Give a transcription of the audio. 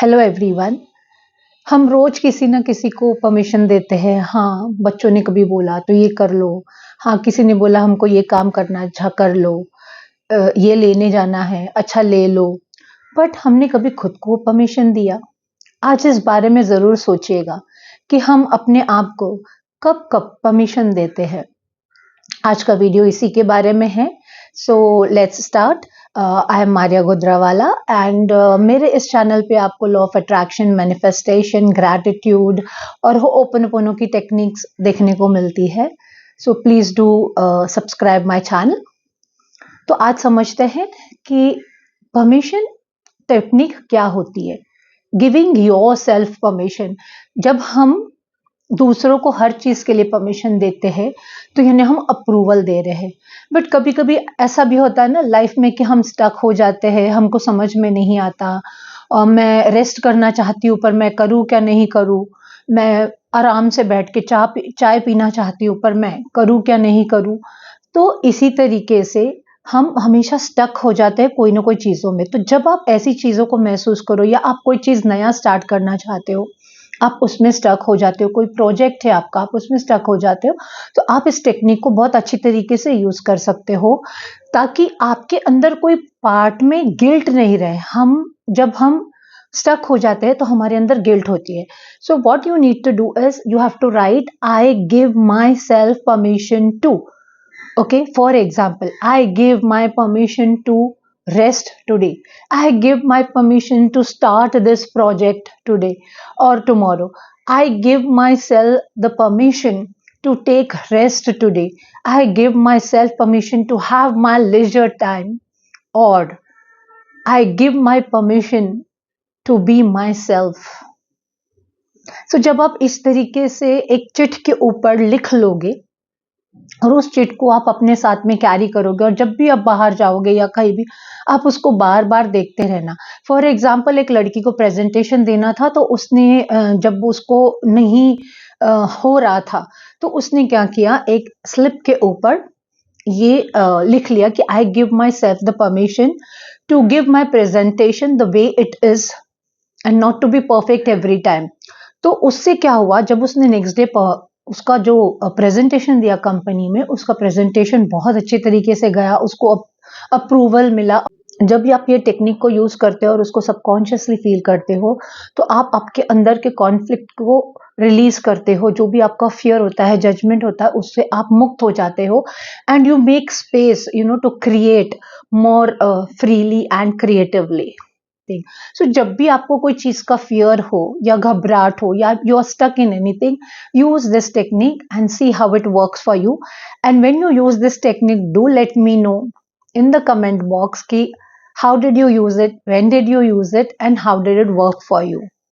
Hello everyone. हम रोज किसी ना किसी को परमिशन देते हैं। हाँ, बच्चों ने कभी बोला तो ये कर लो। हाँ, किसी ने बोला हमको ये काम करना है, अच्छा कर लो। ये लेने जाना है, अच्छा ले लो। बट हमने कभी खुद को परमिशन दिया? आज इस बारे में जरूर सोचिएगा कि हम अपने आप को कब कब परमिशन देते हैं। आज का वीडियो इसी के बारे में है। So let's start. I am Maria Gujranwala and मेरे इस चैनल पे आपको law of attraction, manifestation, gratitude और होओपोनोपोनो की टेक्निक्स देखने को मिलती है। So please do subscribe my channel. तो आज समझते हैं कि परमिशन टेक्निक क्या होती है। Giving your self permission. जब हम दूसरों को हर चीज के लिए परमिशन देते हैं तो यानी हम अप्रूवल दे रहे हैं। बट कभी कभी ऐसा भी होता है ना लाइफ में कि हम स्टक हो जाते हैं, हमको समझ में नहीं आता और मैं रेस्ट करना चाहती हूँ पर मैं करूँ क्या नहीं करूँ। मैं आराम से बैठ के चाय पीना चाहती हूँ पर मैं करूँ क्या नहीं करूँ। तो इसी तरीके से हम हमेशा स्टक हो जाते हैं कोई ना कोई चीजों में। तो जब आप ऐसी चीजों को महसूस करो या आप कोई चीज नया स्टार्ट करना चाहते हो, आप उसमें स्टक हो जाते हो, कोई प्रोजेक्ट है आपका, आप उसमें स्टक हो जाते हो, तो आप इस टेक्निक को बहुत अच्छी तरीके से यूज कर सकते हो ताकि आपके अंदर कोई पार्ट में गिल्ट नहीं रहे। जब हम स्टक हो जाते हैं तो हमारे अंदर गिल्ट होती है। So what you need to do is you have to write I give myself permission to. Okay, for example, I give my permission to rest today. I give my permission to start this project today or tomorrow. I give myself the permission to take rest today. I give myself permission to have my leisure time, or I give my permission to be myself. So जब आप इस तरीके से एक chit के ऊपर लिख लोगे और उस चिट को आप अपने साथ में कैरी करोगे और जब भी आप बाहर जाओगे या कहीं भी आप उसको बार बार देखते रहना। फॉर एग्जाम्पल, एक लड़की को प्रेजेंटेशन देना था तो उसने जब उसको नहीं हो रहा था तो उसने क्या किया, एक स्लिप के ऊपर ये लिख लिया कि I give myself the permission to give my presentation the way it is and not to be perfect every time. तो उससे क्या हुआ, जब उसने नेक्स्ट डे उसका जो प्रेजेंटेशन दिया कंपनी में, उसका प्रेजेंटेशन बहुत अच्छे तरीके से गया, उसको अप्रूवल मिला। जब भी आप ये टेक्निक को यूज करते हो और उसको सबकॉन्शियसली फील करते हो तो आप आपके अंदर के कॉन्फ्लिक्ट को रिलीज करते हो। जो भी आपका फियर होता है, जजमेंट होता है, उससे आप मुक्त हो जाते हो and you make space to create more freely and creatively. So जब भी आपको कोई चीज का फियर हो या घबराहट हो या you are stuck in anything, use this technique and see how it works for you. And when you use this technique, do let me know in the comment box ki how did you use it, when did you use it and how did it work for you.